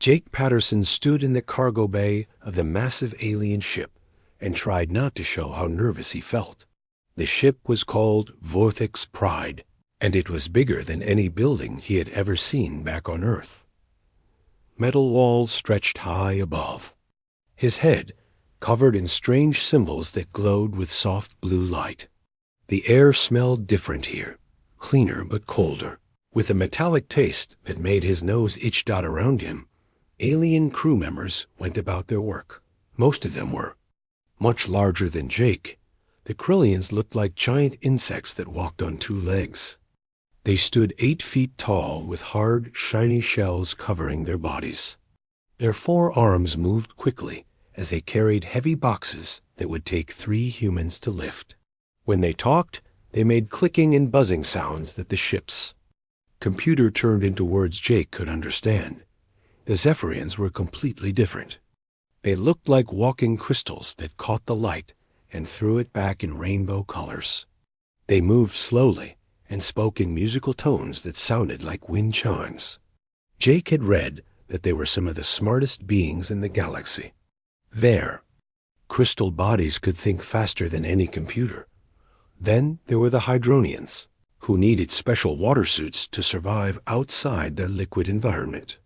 Jake Patterson stood in the cargo bay of the massive alien ship and tried not to show how nervous he felt. The ship was called Vorthic's Pride, and it was bigger than any building he had ever seen back on Earth. Metal walls stretched high above. His head covered in strange symbols that glowed with soft blue light. The air smelled different here, cleaner but colder, with a metallic taste that made his nose itch around him. Alien crew members went about their work. Most of them were much larger than Jake. The Krillians looked like giant insects that walked on two legs. They stood 8 feet tall with hard, shiny shells covering their bodies. Their 4 arms moved quickly as they carried heavy boxes that would take 3 humans to lift. When they talked, they made clicking and buzzing sounds that the ship's computer turned into words Jake could understand. The Zephyrians were completely different. They looked like walking crystals that caught the light and threw it back in rainbow colors. They moved slowly and spoke in musical tones that sounded like wind chimes. Jake had read that they were some of the smartest beings in the galaxy. Their crystal bodies could think faster than any computer. Then there were the Hydronians, who needed special water suits to survive outside their liquid environment.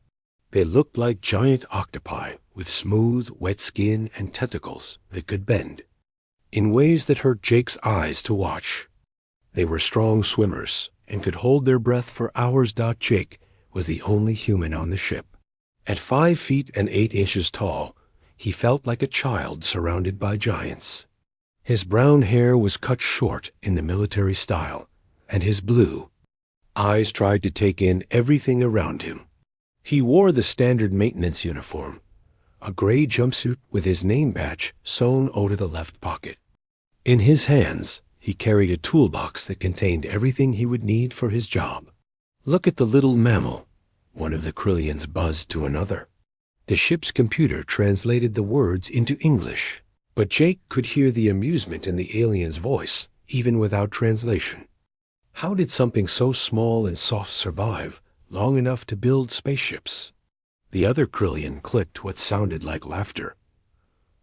They looked like giant octopi with smooth, wet skin and tentacles that could bend in ways that hurt Jake's eyes to watch. They were strong swimmers and could hold their breath for hours. Jake was the only human on the ship. At 5 feet and 8 inches tall, he felt like a child surrounded by giants. His brown hair was cut short in the military style, and his blue eyes tried to take in everything around him. He wore the standard maintenance uniform, a gray jumpsuit with his name badge sewn over the left pocket. In his hands, he carried a toolbox that contained everything he would need for his job. "Look at the little mammal," one of the Krillians buzzed to another. The ship's computer translated the words into English, but Jake could hear the amusement in the alien's voice, even without translation. How did something so small and soft survive long enough to build spaceships? The other Krillian clicked what sounded like laughter.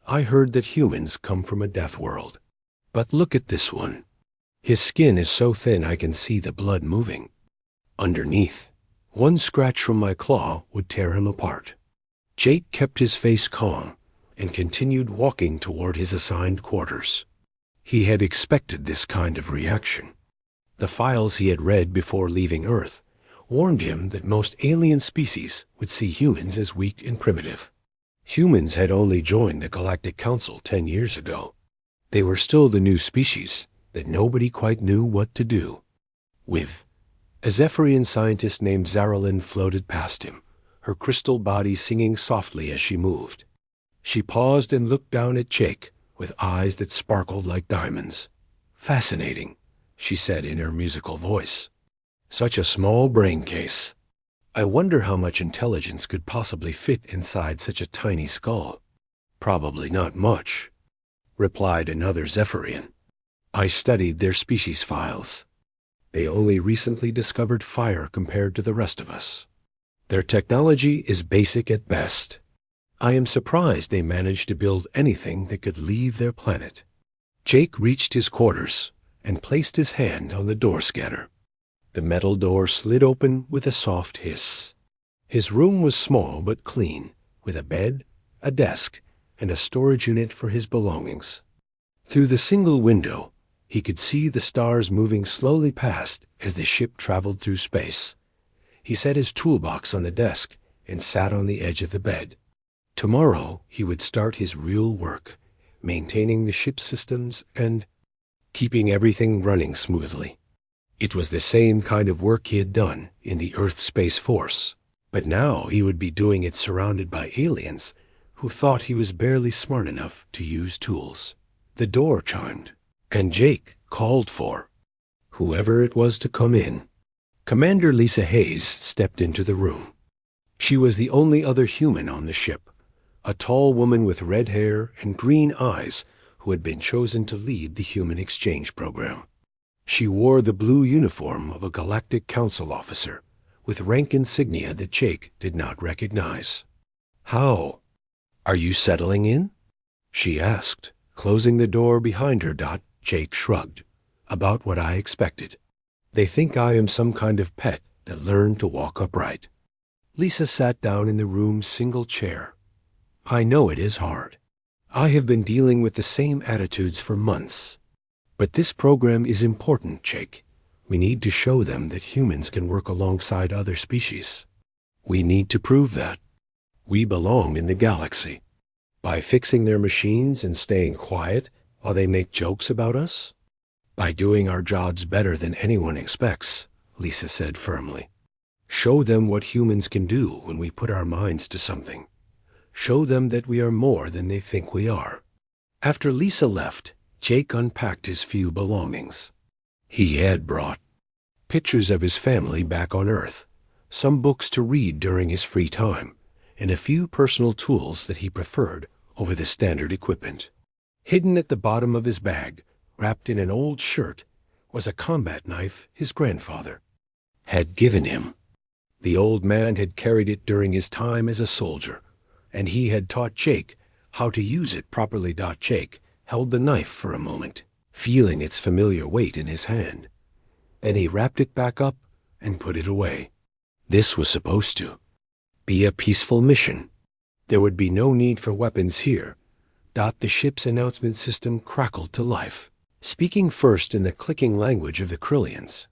"I heard that humans come from a death world. But look at this one. His skin is so thin I can see the blood moving. Underneath, one scratch from my claw would tear him apart." Jake kept his face calm and continued walking toward his assigned quarters. He had expected this kind of reaction. The files he had read before leaving Earth warned him that most alien species would see humans as weak and primitive. Humans had only joined the Galactic Council 10 years ago. They were still the new species that nobody quite knew what to do with. A Zephyrian scientist named Zaralyn floated past him, her crystal body singing softly as she moved. She paused and looked down at Jake with eyes that sparkled like diamonds. "Fascinating," she said in her musical voice. "Such a small brain case. I wonder how much intelligence could possibly fit inside such a tiny skull." "Probably not much," replied another Zephyrian. "I studied their species files. They only recently discovered fire compared to the rest of us. Their technology is basic at best. I am surprised they managed to build anything that could leave their planet." Jake reached his quarters and placed his hand on the door scanner. The metal door slid open with a soft hiss. His room was small but clean, with a bed, a desk, and a storage unit for his belongings. Through the single window, he could see the stars moving slowly past as the ship traveled through space. He set his toolbox on the desk and sat on the edge of the bed. Tomorrow he would start his real work, maintaining the ship's systems and keeping everything running smoothly. It was the same kind of work he had done in the Earth Space Force, but now he would be doing it surrounded by aliens who thought he was barely smart enough to use tools. The door chimed, and Jake called for whoever it was to come in. Commander Lisa Hayes stepped into the room. She was the only other human on the ship, a tall woman with red hair and green eyes who had been chosen to lead the human exchange program. She wore the blue uniform of a Galactic Council officer, with rank insignia that Jake did not recognize. How? Are you settling in? She asked, closing the door behind her. Jake shrugged. About what I expected. They think I am some kind of pet that learned to walk upright. Lisa sat down in the room's single chair. I know it is hard. I have been dealing with the same attitudes for months. But this program is important, Jake. We need to show them that humans can work alongside other species. We need to prove that. We belong in the galaxy. By fixing their machines and staying quiet while they make jokes about us? By doing our jobs better than anyone expects, Lisa said firmly. Show them what humans can do when we put our minds to something. Show them that we are more than they think we are. After Lisa left, Jake unpacked his few belongings. He had brought pictures of his family back on Earth, some books to read during his free time, and a few personal tools that he preferred over the standard equipment. Hidden at the bottom of his bag, wrapped in an old shirt, was a combat knife his grandfather had given him. The old man had carried it during his time as a soldier, and he had taught Jake how to use it properly. Jake held the knife for a moment, feeling its familiar weight in his hand. Then he wrapped it back up and put it away. This was supposed to be a peaceful mission. There would be no need for weapons here. The ship's announcement system crackled to life, speaking first in the clicking language of the Krillians,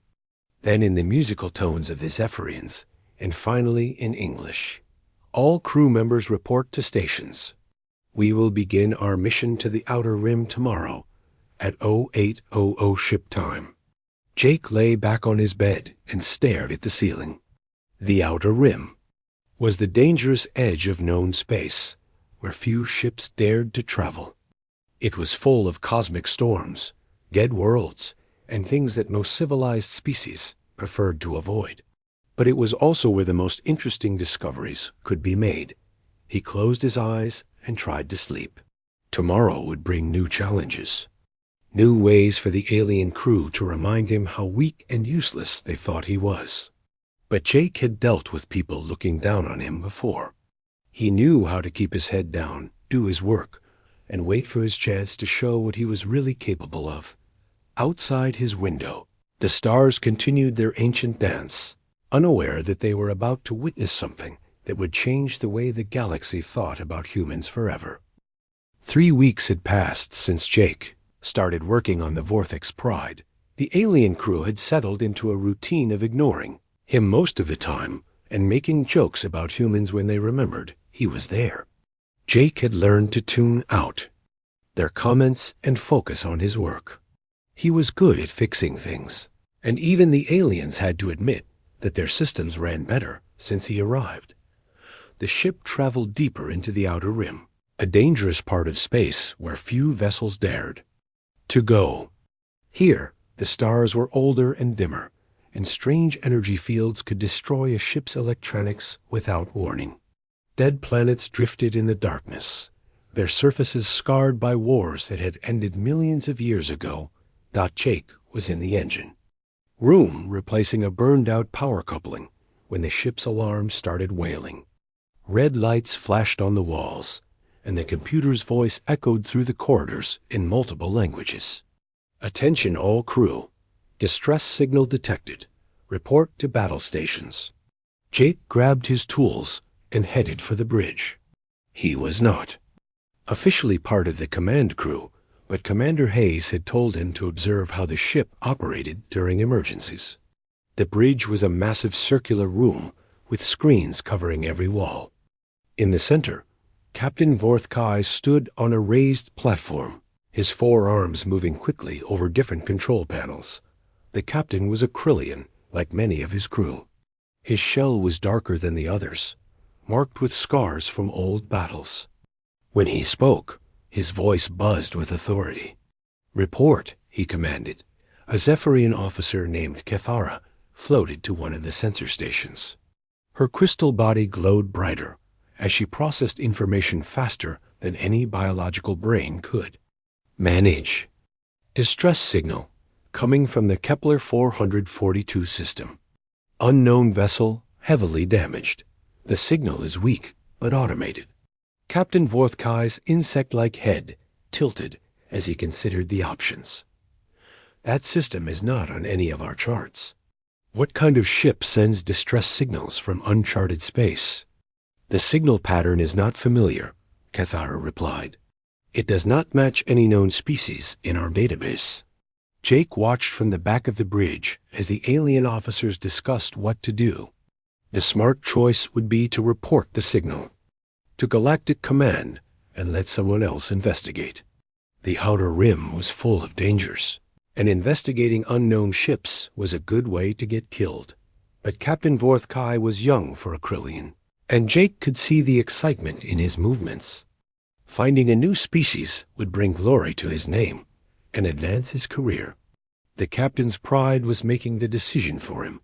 then in the musical tones of the Zephyrians, and finally in English. All crew members report to stations. We will begin our mission to the Outer Rim tomorrow at 0800 ship time. Jake lay back on his bed and stared at the ceiling. The Outer Rim was the dangerous edge of known space, where few ships dared to travel. It was full of cosmic storms, dead worlds, and things that most civilized species preferred to avoid. But it was also where the most interesting discoveries could be made. He closed his eyes and tried to sleep. Tomorrow would bring new challenges, new ways for the alien crew to remind him how weak and useless they thought he was. But Jake had dealt with people looking down on him before. He knew how to keep his head down, do his work, and wait for his chance to show what he was really capable of. Outside his window, the stars continued their ancient dance, unaware that they were about to witness something that would change the way the galaxy thought about humans forever. 3 weeks had passed since Jake started working on the Vortex Pride. The alien crew had settled into a routine of ignoring him most of the time and making jokes about humans when they remembered he was there. Jake had learned to tune out their comments and focus on his work. He was good at fixing things, and even the aliens had to admit that their systems ran better since he arrived. The ship traveled deeper into the Outer Rim, a dangerous part of space where few vessels dared to go. Here, the stars were older and dimmer, and strange energy fields could destroy a ship's electronics without warning. Dead planets drifted in the darkness, their surfaces scarred by wars that had ended millions of years ago. Jake was in the engine room replacing a burned-out power coupling when the ship's alarm started wailing. Red lights flashed on the walls, and the computer's voice echoed through the corridors in multiple languages. Attention all crew. Distress signal detected. Report to battle stations. Jake grabbed his tools and headed for the bridge. He was not officially part of the command crew, but Commander Hayes had told him to observe how the ship operated during emergencies. The bridge was a massive circular room with screens covering every wall. In the center, Captain Vorthkai stood on a raised platform, his 4 arms moving quickly over different control panels. The captain was a Krillian, like many of his crew. His shell was darker than the others, marked with scars from old battles. When he spoke, his voice buzzed with authority. "Report," he commanded. A Zephyrian officer named Kethara floated to one of the sensor stations. Her crystal body glowed brighter as she processed information faster than any biological brain could. Manage. Distress signal coming from the Kepler 442 system. Unknown vessel heavily damaged. The signal is weak, but automated. Captain Vorthkai's insect-like head tilted as he considered the options. That system is not on any of our charts. What kind of ship sends distress signals from uncharted space? The signal pattern is not familiar, Cathara replied. It does not match any known species in our database. Jake watched from the back of the bridge as the alien officers discussed what to do. The smart choice would be to report the signal to Galactic Command and let someone else investigate. The Outer Rim was full of dangers, and investigating unknown ships was a good way to get killed. But Captain Vorthkai was young for a Krillian, and Jake could see the excitement in his movements. Finding a new species would bring glory to his name and advance his career. The captain's pride was making the decision for him.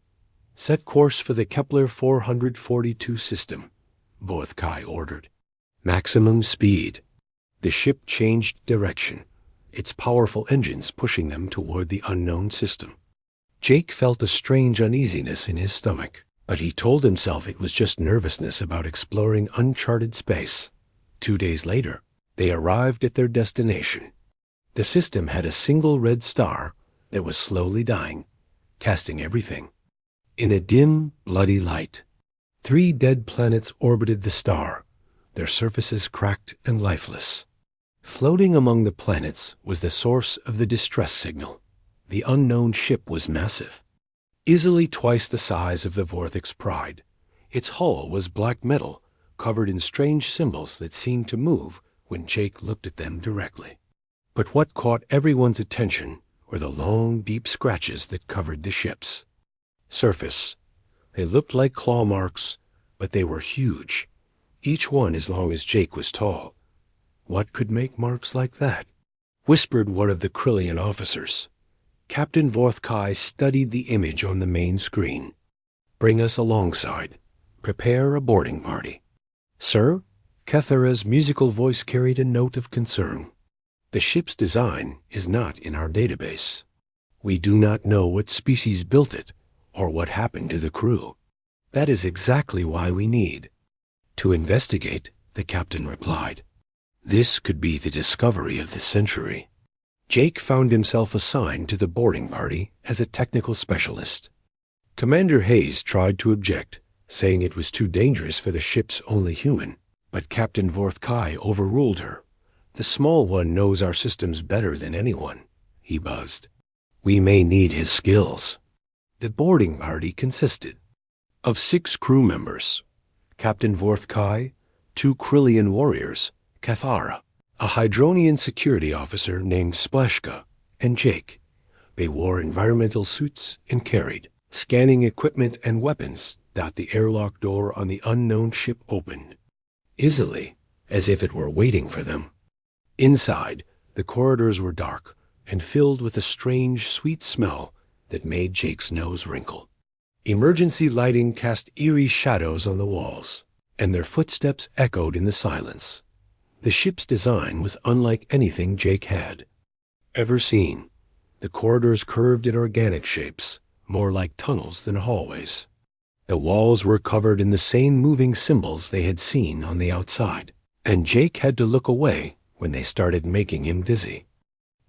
Set course for the Kepler 442 system, Vorthkai ordered. Maximum speed. The ship changed direction, its powerful engines pushing them toward the unknown system. Jake felt a strange uneasiness in his stomach, but he told himself it was just nervousness about exploring uncharted space. 2 days later, they arrived at their destination. The system had a single red star that was slowly dying, casting everything in a dim, bloody light. 3 dead planets orbited the star, their surfaces cracked and lifeless. Floating among the planets was the source of the distress signal. The unknown ship was massive, easily twice the size of the Vorthix Pride. Its hull was black metal, covered in strange symbols that seemed to move when Jake looked at them directly. But what caught everyone's attention were the long, deep scratches that covered the ship's surface. They looked like claw marks, but they were huge, each one as long as Jake was tall. What could make marks like that? Whispered one of the Krillian officers. Captain Vorthkai studied the image on the main screen. Bring us alongside. Prepare a boarding party. Sir? Cathara's musical voice carried a note of concern. The ship's design is not in our database. We do not know what species built it or what happened to the crew. That is exactly why we need to investigate, the captain replied. This could be the discovery of the century. Jake found himself assigned to the boarding party as a technical specialist. Commander Hayes tried to object, saying it was too dangerous for the ship's only human, but Captain Vorthkai overruled her. The small one knows our systems better than anyone, he buzzed. We may need his skills. The boarding party consisted of 6 crew members: Captain Vorthkai, 2 Krillian warriors, Cathara, a Hydronian security officer named Splashka, and Jake. They wore environmental suits and carried scanning equipment and weapons. The airlock door on the unknown ship opened, easily, as if it were waiting for them. Inside, the corridors were dark and filled with a strange, sweet smell that made Jake's nose wrinkle. Emergency lighting cast eerie shadows on the walls, and their footsteps echoed in the silence. The ship's design was unlike anything Jake had ever seen. The corridors curved in organic shapes, more like tunnels than hallways. The walls were covered in the same moving symbols they had seen on the outside, and Jake had to look away when they started making him dizzy.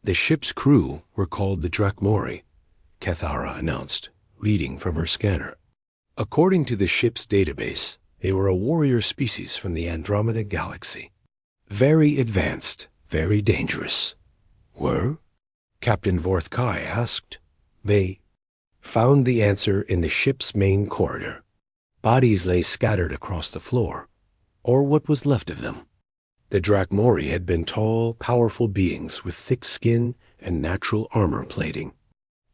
The ship's crew were called the Drakmori, Cathara announced, reading from her scanner. According to the ship's database, they were a warrior species from the Andromeda Galaxy. Very advanced, very dangerous. Were? Captain Vorthkai asked. They found the answer in the ship's main corridor. Bodies lay scattered across the floor, or what was left of them. The Drakmori had been tall, powerful beings with thick skin and natural armor plating.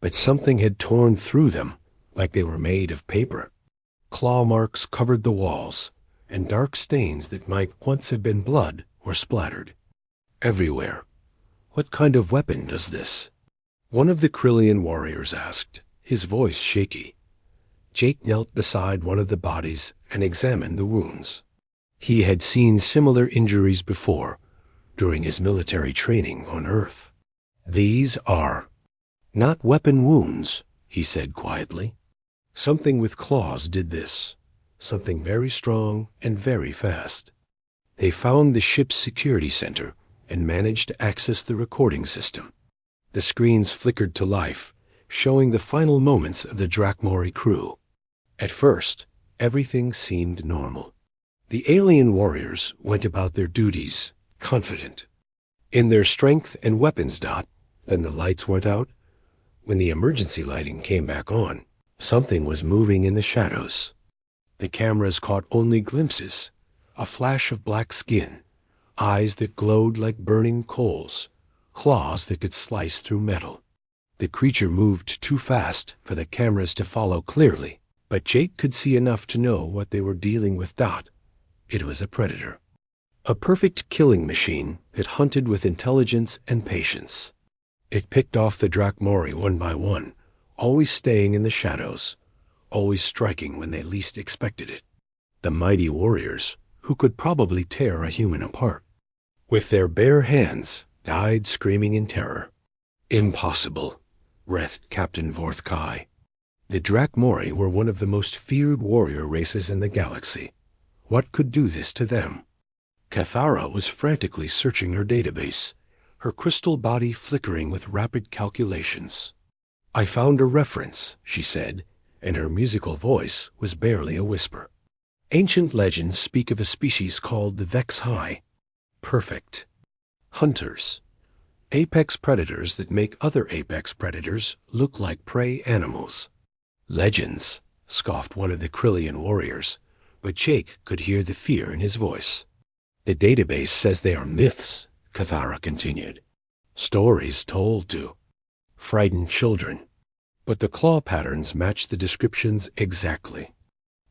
But something had torn through them, like they were made of paper. Claw marks covered the walls, and dark stains that might once have been blood were splattered everywhere. What kind of weapon does this? One of the Krillian warriors asked, his voice shaky. Jake knelt beside one of the bodies and examined the wounds. He had seen similar injuries before, during his military training on Earth. These are not weapon wounds, he said quietly. Something with claws did this. something very strong and very fast. They found the ship's security center and managed to access the recording system. The screens flickered to life, showing the final moments of the Drakmori crew. At first, everything seemed normal. The alien warriors went about their duties, confident in their strength and weapons. Then the lights went out. When the emergency lighting came back on, something was moving in the shadows. The cameras caught only glimpses, a flash of black skin, eyes that glowed like burning coals, claws that could slice through metal. The creature moved too fast for the cameras to follow clearly, but Jake could see enough to know what they were dealing with. It was a predator. A perfect killing machine that hunted with intelligence and patience. It picked off the Drakmori one by one, always staying in the shadows, always striking when they least expected it. The mighty warriors, who could probably tear a human apart, with their bare hands, died screaming in terror. Impossible, breathed Captain Vorthkai. The Drakmori were one of the most feared warrior races in the galaxy. What could do this to them? Cathara was frantically searching her database, her crystal body flickering with rapid calculations. I found a reference, she said, and her musical voice was barely a whisper. Ancient legends speak of a species called the Vex-High. Perfect. Hunters. Apex predators that make other apex predators look like prey animals. Legends, scoffed one of the Krillian warriors, but Jake could hear the fear in his voice. The database says they are myths, Cathara continued. Stories told to frighten children. But the claw patterns matched the descriptions exactly.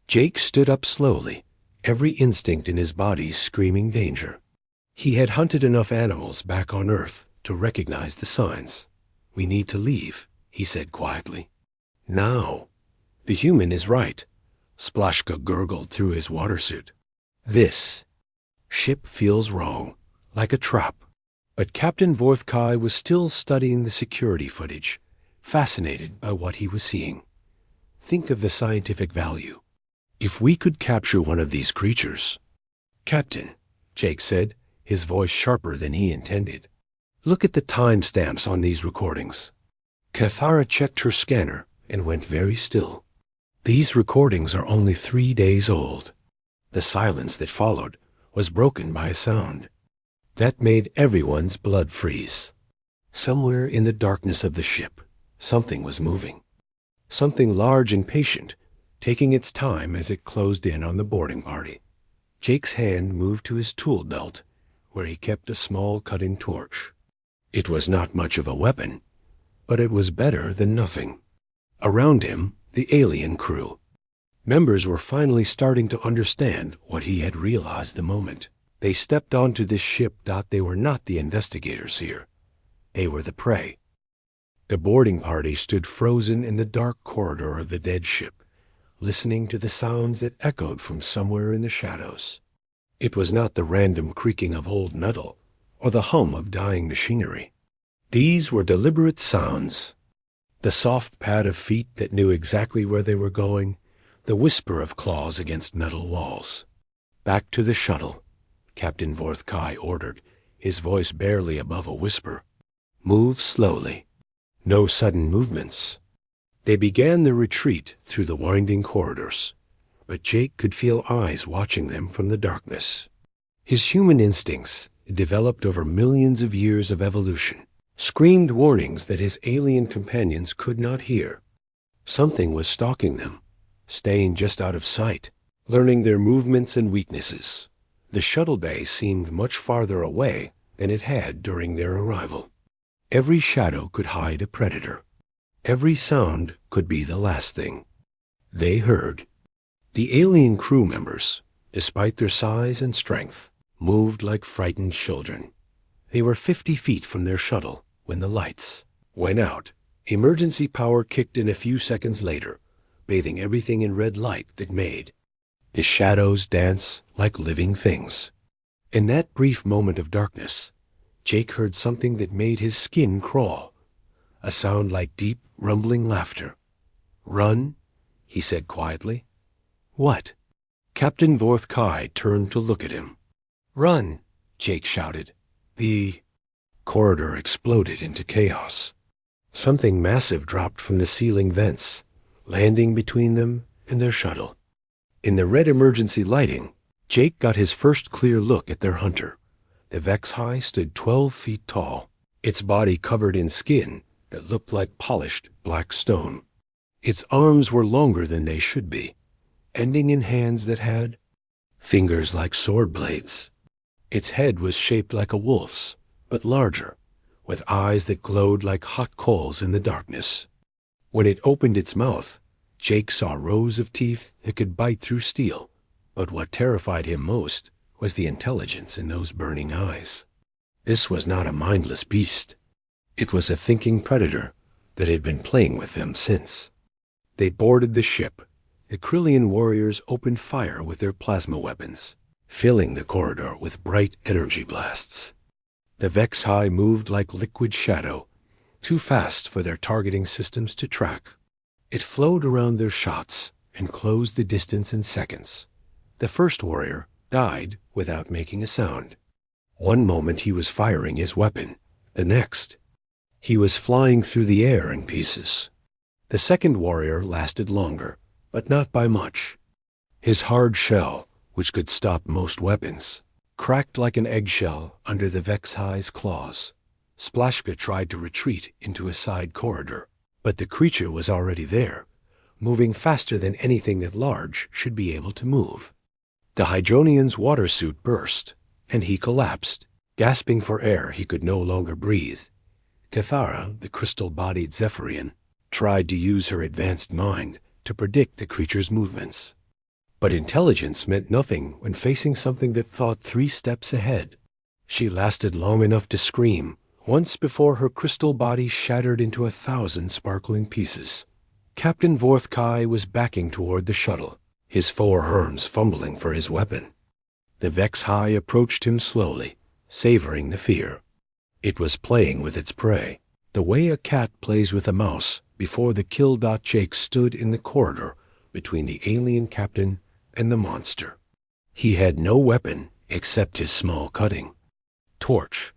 Jake stood up slowly, every instinct in his body screaming danger. He had hunted enough animals back on Earth to recognize the signs. We need to leave, he said quietly. Now. The human is right, Splashka gurgled through his water suit. This ship feels wrong, like a trap. But Captain Vorthkai was still studying the security footage, fascinated by what he was seeing. Think of the scientific value. If we could capture one of these creatures. Captain, Jake said, his voice sharper than he intended. Look at the timestamps on these recordings. Cathara checked her scanner and went very still. These recordings are only 3 days old. The silence that followed was broken by a sound. That made everyone's blood freeze. Somewhere in the darkness of the ship, something was moving. Something large and patient, taking its time as it closed in on the boarding party. Jake's hand moved to his tool belt, where he kept a small cutting torch. It was not much of a weapon, but it was better than nothing. Around him, the alien crew. Members were finally starting to understand what he had realized the moment they stepped onto this ship. They were not the investigators here. They were the prey. The boarding party stood frozen in the dark corridor of the dead ship, listening to the sounds that echoed from somewhere in the shadows. It was not the random creaking of old metal or the hum of dying machinery. These were deliberate sounds. The soft pad of feet that knew exactly where they were going, the whisper of claws against metal walls. Back to the shuttle, Captain Vorthkai ordered, his voice barely above a whisper. Move slowly. No sudden movements. They began the retreat through the winding corridors, but Jake could feel eyes watching them from the darkness. His human instincts, developed over millions of years of evolution, screamed warnings that his alien companions could not hear. Something was stalking them, staying just out of sight, learning their movements and weaknesses. The shuttle bay seemed much farther away than it had during their arrival. Every shadow could hide a predator. Every sound could be the last thing they heard. The alien crew members, despite their size and strength, moved like frightened children. They were 50 feet from their shuttle when the lights went out. Emergency power kicked in a few seconds later, bathing everything in red light that made the shadows dance like living things. In that brief moment of darkness, Jake heard something that made his skin crawl, a sound like deep, rumbling laughter. Run, he said quietly. What? Captain Vorth Kai turned to look at him. "Run!" Jake shouted. The corridor exploded into chaos. Something massive dropped from the ceiling vents, landing between them and their shuttle. In the red emergency lighting, Jake got his first clear look at their hunter. The Vex-High stood 12 feet tall, its body covered in skin that looked like polished black stone. Its arms were longer than they should be, ending in hands that had fingers like sword blades. Its head was shaped like a wolf's, but larger, with eyes that glowed like hot coals in the darkness. When it opened its mouth, Jake saw rows of teeth that could bite through steel, but what terrified him most was the intelligence in those burning eyes. This was not a mindless beast. It was a thinking predator that had been playing with them since. They boarded the ship. The Krillian warriors opened fire with their plasma weapons, filling the corridor with bright energy blasts. The Vex-High moved like liquid shadow, too fast for their targeting systems to track. It flowed around their shots and closed the distance in seconds. The first warrior died without making a sound. One moment he was firing his weapon, the next he was flying through the air in pieces. The second warrior lasted longer, but not by much. His hard shell, which could stop most weapons, cracked like an eggshell under the Vex-High's claws. Splashka tried to retreat into a side corridor, but the creature was already there, moving faster than anything that large should be able to move. The Hydronian's water suit burst, and he collapsed, gasping for air he could no longer breathe. Cathara, the crystal-bodied Zephyrian, tried to use her advanced mind to predict the creature's movements. But intelligence meant nothing when facing something that thought 3 steps ahead. She lasted long enough to scream, once before her crystal body shattered into 1,000 sparkling pieces. Captain Vorth Kai was backing toward the shuttle, his 4 arms fumbling for his weapon. The Vex-High approached him slowly, savoring the fear. It was playing with its prey, the way a cat plays with a mouse before the kill. Jake stood in the corridor between the alien captain and the monster. He had no weapon except his small cutting torch.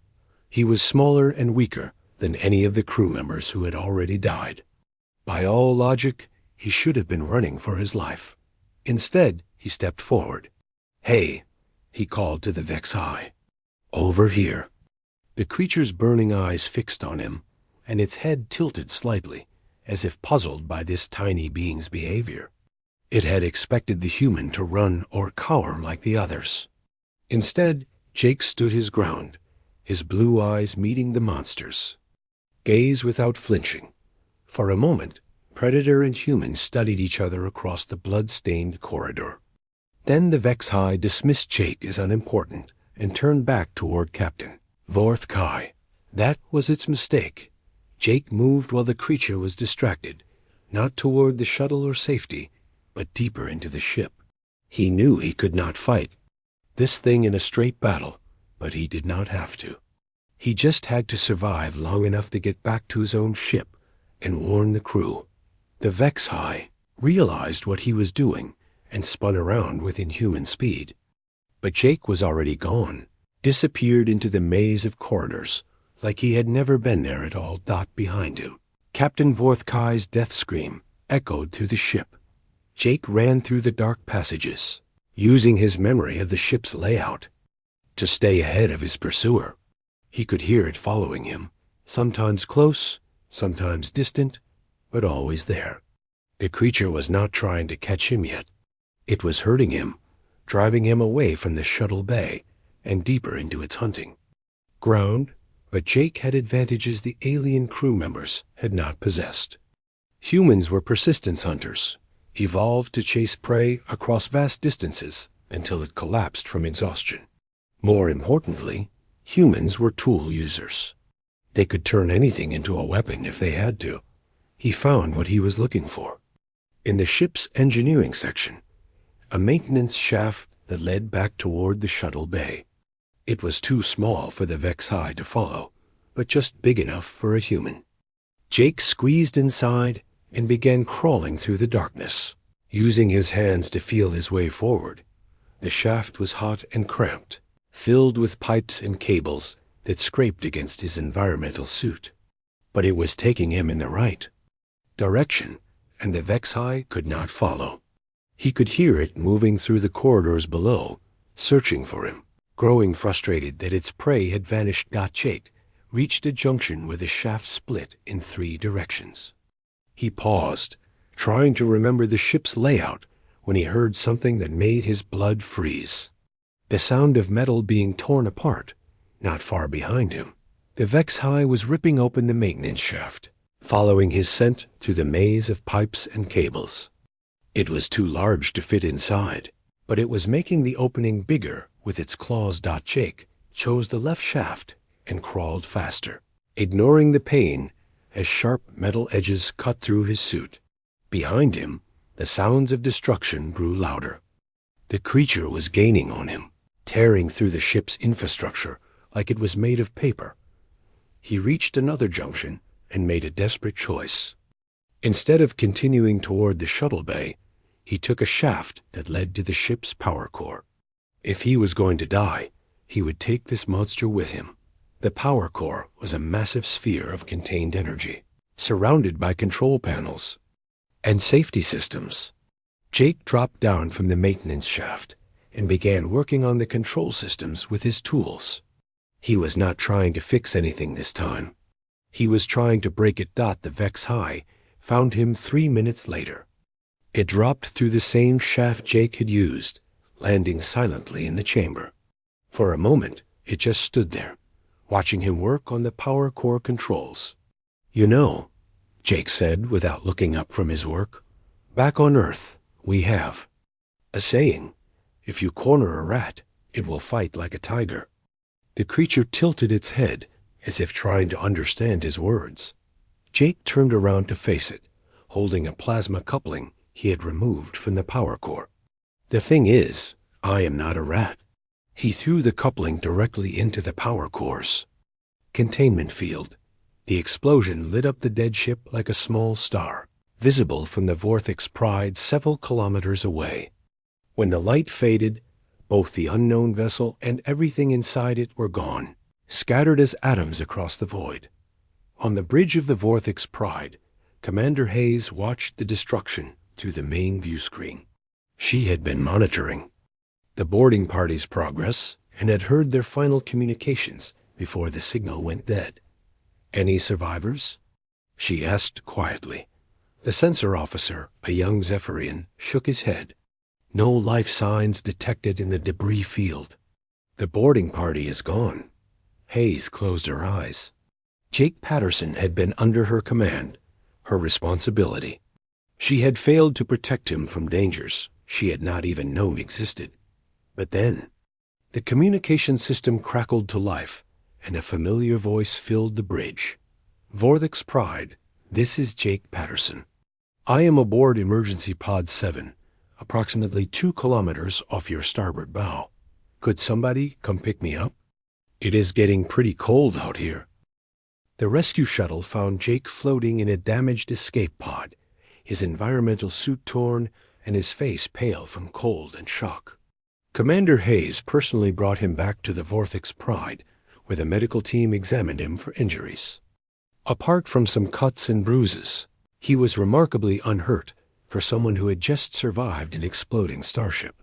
He was smaller and weaker than any of the crew members who had already died. By all logic, he should have been running for his life. Instead, he stepped forward. "Hey," he called to the Vex-High. "Over here." The creature's burning eyes fixed on him, and its head tilted slightly, as if puzzled by this tiny being's behavior. It had expected the human to run or cower like the others. Instead, Jake stood his ground, his blue eyes meeting the monster's. Gaze without flinching. For a moment, predator and human studied each other across the blood-stained corridor. Then the Vex-High dismissed Jake as unimportant and turned back toward Captain Vorth Kai. That was its mistake. Jake moved while the creature was distracted, not toward the shuttle or safety, but deeper into the ship. He knew he could not fight this thing in a straight battle, but he did not have to. He just had to survive long enough to get back to his own ship and warn the crew. The Vex-High realized what he was doing and spun around with inhuman speed. But Jake was already gone, disappeared into the maze of corridors, like he had never been there at all. Behind him, Captain Vorth Kai's death scream echoed through the ship. Jake ran through the dark passages, using his memory of the ship's layout to stay ahead of his pursuer. He could hear it following him, sometimes close, sometimes distant, but always there. The creature was not trying to catch him yet. It was hurting him, driving him away from the shuttle bay and deeper into its hunting ground, but Jake had advantages the alien crew members had not possessed. Humans were persistence hunters, evolved to chase prey across vast distances until it collapsed from exhaustion. More importantly, humans were tool users. They could turn anything into a weapon if they had to. He found what he was looking for. In the ship's engineering section, a maintenance shaft that led back toward the shuttle bay. It was too small for the Vex-High to follow, but just big enough for a human. Jake squeezed inside and began crawling through the darkness. Using his hands to feel his way forward, The shaft was hot and cramped, filled with pipes and cables that scraped against his environmental suit. But it was taking him in the right direction, and the HFY could not follow. He could hear it moving through the corridors below, searching for him. Growing frustrated that its prey had vanished, Jake reached a junction where the shaft split in 3 directions. He paused, trying to remember the ship's layout, when he heard something that made his blood freeze. The sound of metal being torn apart, not far behind him. The HFY was ripping open the maintenance shaft, following his scent through the maze of pipes and cables. It was too large to fit inside, but it was making the opening bigger with its claws. Jake chose the left shaft and crawled faster, ignoring the pain as sharp metal edges cut through his suit. Behind him, the sounds of destruction grew louder. The creature was gaining on him, tearing through the ship's infrastructure like it was made of paper. He reached another junction and made a desperate choice. Instead of continuing toward the shuttle bay, he took a shaft that led to the ship's power core. If he was going to die, he would take this monster with him. The power core was a massive sphere of contained energy, surrounded by control panels and safety systems. Jake dropped down from the maintenance shaft and began working on the control systems with his tools. He was not trying to fix anything this time. He was trying to break it. The HFY found him 3 minutes later. It dropped through the same shaft Jake had used, landing silently in the chamber. For a moment, it just stood there, watching him work on the power core controls. "You know," Jake said without looking up from his work, "back on Earth, we have a saying, if you corner a rat, it will fight like a tiger." The creature tilted its head, as if trying to understand his words. Jake turned around to face it, holding a plasma coupling he had removed from the power core. "The thing is, I am not a rat." He threw the coupling directly into the power core's containment field. The explosion lit up the dead ship like a small star, visible from the Vortex Pride several kilometers away. When the light faded, both the unknown vessel and everything inside it were gone, scattered as atoms across the void. On the bridge of the Vortex Pride, Commander Hayes watched the destruction through the main view screen. She had been monitoring the boarding party's progress and had heard their final communications before the signal went dead. "Any survivors?" she asked quietly. The sensor officer, a young Zephyrian, shook his head. "No life signs detected in the debris field." "The boarding party is gone." Hayes closed her eyes. Jake Patterson had been under her command, her responsibility. She had failed to protect him from dangers she had not even known existed. But then, the communication system crackled to life, and a familiar voice filled the bridge. "Vortex Pride, this is Jake Patterson. I am aboard Emergency Pod 7, approximately 2 kilometers off your starboard bow. Could somebody come pick me up? It is getting pretty cold out here." The rescue shuttle found Jake floating in a damaged escape pod, his environmental suit torn and his face pale from cold and shock. Commander Hayes personally brought him back to the Vortex Pride, where the medical team examined him for injuries. Apart from some cuts and bruises, he was remarkably unhurt for someone who had just survived an exploding starship.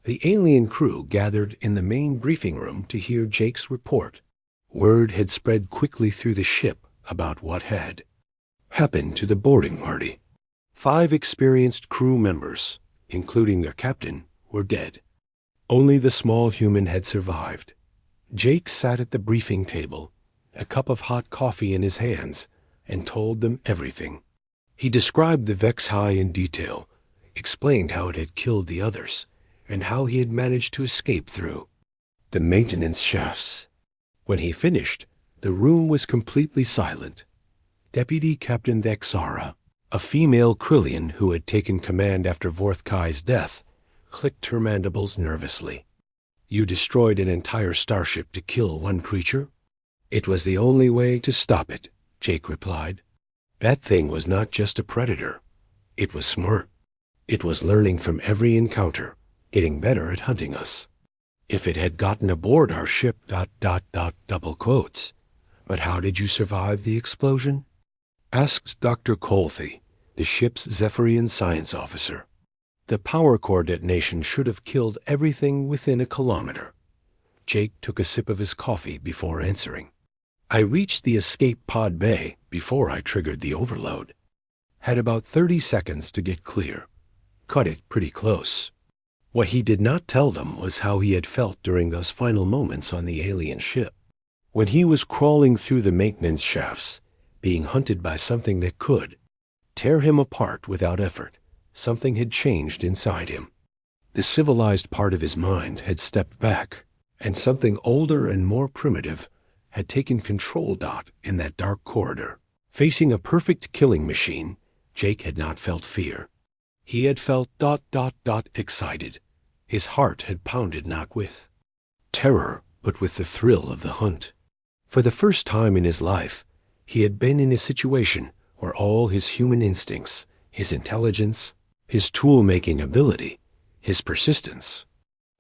The alien crew gathered in the main briefing room to hear Jake's report. Word had spread quickly through the ship about what had happened to the boarding party. 5 experienced crew members, including their captain, were dead. Only the small human had survived. Jake sat at the briefing table, a cup of hot coffee in his hands, and told them everything. He described the HFY in detail, explained how it had killed the others, and how he had managed to escape through the maintenance shafts. When he finished, the room was completely silent. Deputy Captain Thexara, a female Krillian who had taken command after Vorthkai's death, clicked her mandibles nervously. "You destroyed an entire starship to kill one creature?" "It was the only way to stop it," Jake replied. "That thing was not just a predator. It was smart. It was learning from every encounter, getting better at hunting us. If it had gotten aboard our ship, double quotes. But how did you survive the explosion? Asked Dr. Colthy, the ship's Zephyrian science officer. The power core detonation should have killed everything within a kilometer. Jake took a sip of his coffee before answering. I reached the escape pod bay before I triggered the overload. Had about 30 seconds to get clear. Cut it pretty close. What he did not tell them was how he had felt during those final moments on the alien ship. When he was crawling through the maintenance shafts, being hunted by something that could tear him apart without effort, something had changed inside him. The civilized part of his mind had stepped back, and something older and more primitive had taken control. In that dark corridor, facing a perfect killing machine, Jake had not felt fear. He had felt excited. His heart had pounded not with terror, but with the thrill of the hunt. For the first time in his life, he had been in a situation where all his human instincts, his intelligence, his tool-making ability, his persistence,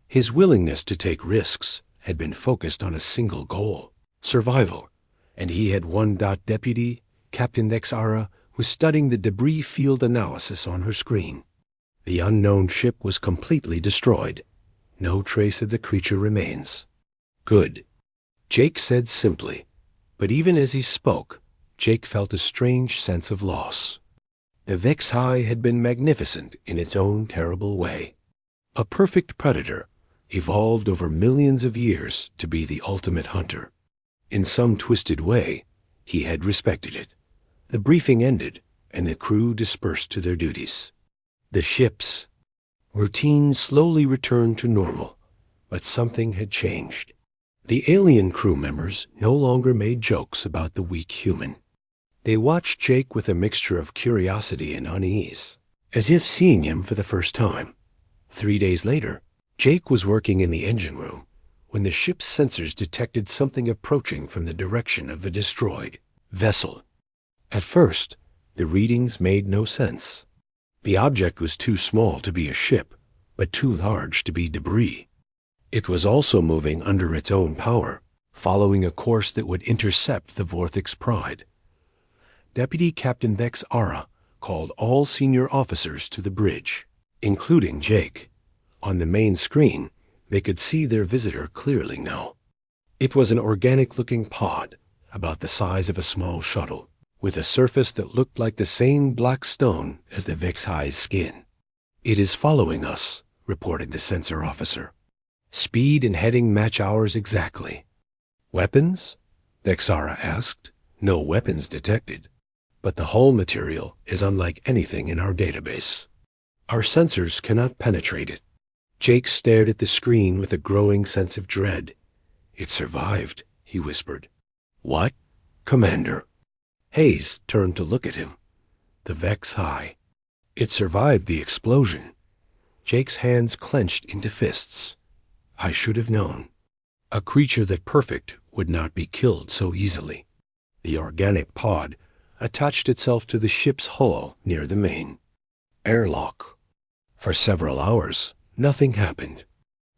his willingness to take risks had been focused on a single goal, survival, and he had won. Deputy Captain Nexara was studying the debris field analysis on her screen. The unknown ship was completely destroyed. No trace of the creature remains. Good, Jake said simply, but even as he spoke, Jake felt a strange sense of loss. The HFY had been magnificent in its own terrible way. A perfect predator, evolved over millions of years to be the ultimate hunter. In some twisted way, he had respected it. The briefing ended, and the crew dispersed to their duties. The ship's routine slowly returned to normal, but something had changed. The alien crew members no longer made jokes about the weak human. They watched Jake with a mixture of curiosity and unease, as if seeing him for the first time. 3 days later, Jake was working in the engine room when the ship's sensors detected something approaching from the direction of the destroyed vessel. At first, the readings made no sense. The object was too small to be a ship, but too large to be debris. It was also moving under its own power, following a course that would intercept the Vorthix Pride. Deputy Captain Vex Ara called all senior officers to the bridge, including Jake. On the main screen, they could see their visitor clearly now. It was an organic-looking pod, about the size of a small shuttle, with a surface that looked like the same black stone as the HFY's skin. It is following us, reported the sensor officer. Speed and heading match ours exactly. Weapons? Vexara asked. No weapons detected. But the hull material is unlike anything in our database. Our sensors cannot penetrate it. Jake stared at the screen with a growing sense of dread. It survived, he whispered. What? Commander. Hayes turned to look at him. The HFY. It survived the explosion. Jake's hands clenched into fists. I should have known. A creature that perfect would not be killed so easily. The organic pod attached itself to the ship's hull near the main airlock. For several hours, nothing happened.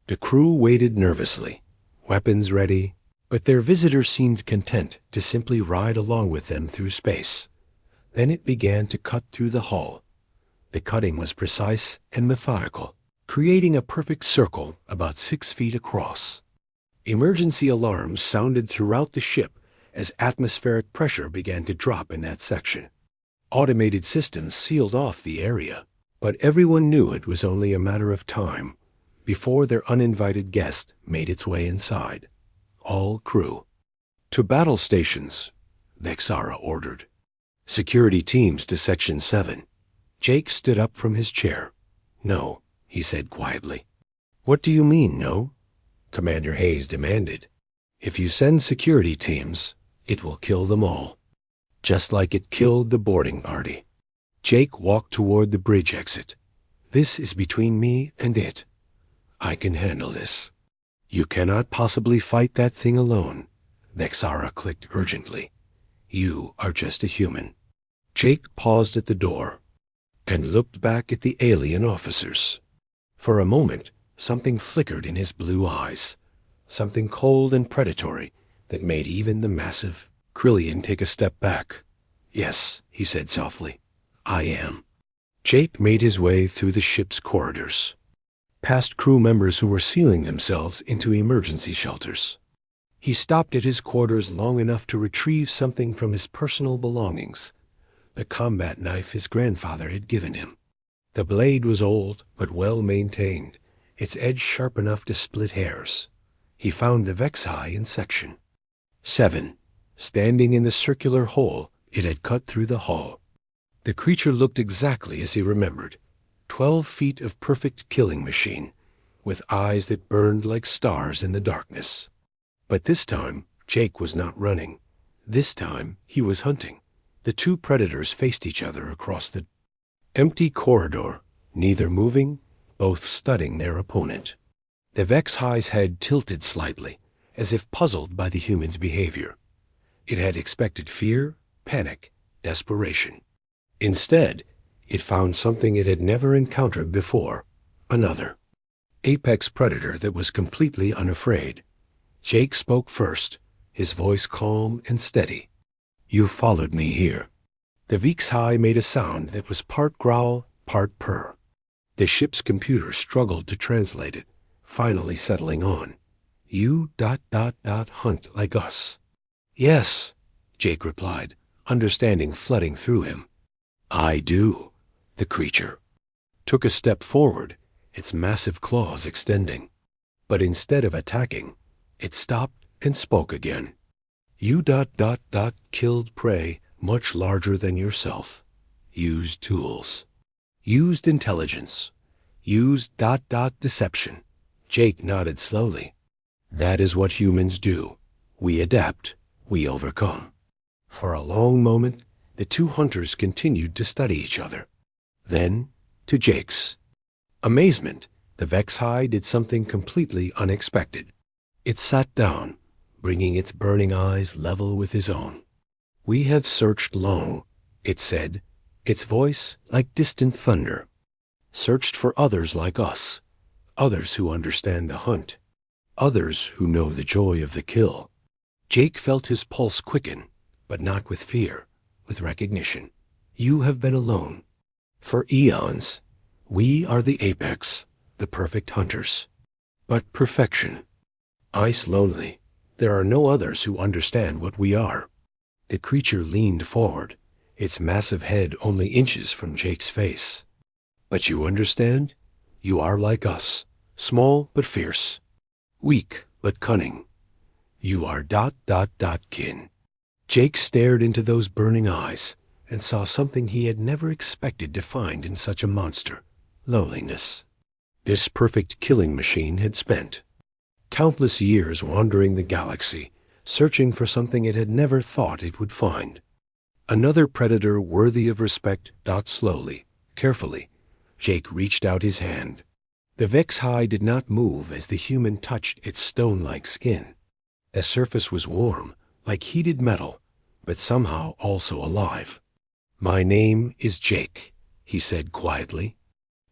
The crew waited nervously, weapons ready, but their visitor seemed content to simply ride along with them through space. Then it began to cut through the hull. The cutting was precise and methodical, creating a perfect circle about 6 feet across. Emergency alarms sounded throughout the ship as atmospheric pressure began to drop in that section. Automated systems sealed off the area, but everyone knew it was only a matter of time before their uninvited guest made its way inside. All crew. To battle stations, Vexara ordered. Security teams to Section 7. Jake stood up from his chair. No, he said quietly. What do you mean, no? Commander Hayes demanded. If you send security teams, it will kill them all. Just like it killed the boarding party. Jake walked toward the bridge exit. This is between me and it. I can handle this. You cannot possibly fight that thing alone, Vexara clicked urgently. You are just a human. Jake paused at the door and looked back at the alien officers. For a moment, Something flickered in his blue eyes, something cold and predatory that made even the massive Krillian take a step back. "Yes," he said softly, "I am." Jake made his way through the ship's corridors, past crew members who were sealing themselves into emergency shelters. He stopped at his quarters long enough to retrieve something from his personal belongings, the combat knife his grandfather had given him. The blade was old but well maintained, its edge sharp enough to split hairs. He found the HFY in section 7, standing in the circular hole it had cut through the hull. The creature looked exactly as he remembered, 12 feet of perfect killing machine, with eyes that burned like stars in the darkness. But this time, Jake was not running. This time, he was hunting. The two predators faced each other across the empty corridor, neither moving, both studying their opponent. The HFY's head tilted slightly, as if puzzled by the human's behavior. It had expected fear, panic, desperation. Instead, it found something it had never encountered before, another apex predator that was completely unafraid. Jake spoke first, his voice calm and steady. "You followed me here." The HFY made a sound that was part growl, part purr. The ship's computer struggled to translate it, finally settling on. "You ... hunt like us." "Yes," Jake replied, understanding flooding through him. "I do." The creature took a step forward, its massive claws extending. But instead of attacking, it stopped and spoke again. "You ... killed prey much larger than yourself. Used tools. Used intelligence. Used ... deception." Jake nodded slowly. "That is what humans do. We adapt. We overcome." For a long moment, the two hunters continued to study each other. Then, to Jake's amazement, the HFY did something completely unexpected. It sat down, bringing its burning eyes level with his own. "We have searched long," it said, its voice like distant thunder. "Searched for others like us, others who understand the hunt, others who know the joy of the kill." Jake felt his pulse quicken, but not with fear, with recognition. "You have been alone. For eons, we are the apex, the perfect hunters. But perfection. Ice lonely. There are no others who understand what we are." The creature leaned forward, its massive head only inches from Jake's face. "But you understand? You are like us, small but fierce, weak but cunning. You are ... kin." Jake stared into those burning eyes and saw something he had never expected to find in such a monster: loneliness. This perfect killing machine had spent countless years wandering the galaxy, searching for something it had never thought it would find. Another predator worthy of respect. Slowly, carefully, Jake reached out his hand. The HFY did not move as the human touched its stone-like skin. The surface was warm, like heated metal, but somehow also alive. "My name is Jake," he said quietly.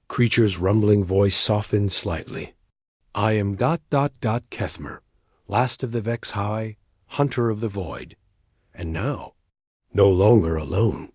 Creature's rumbling voice softened slightly. "I am ... Kethmer, last of the HFY, hunter of the void. And now, no longer alone."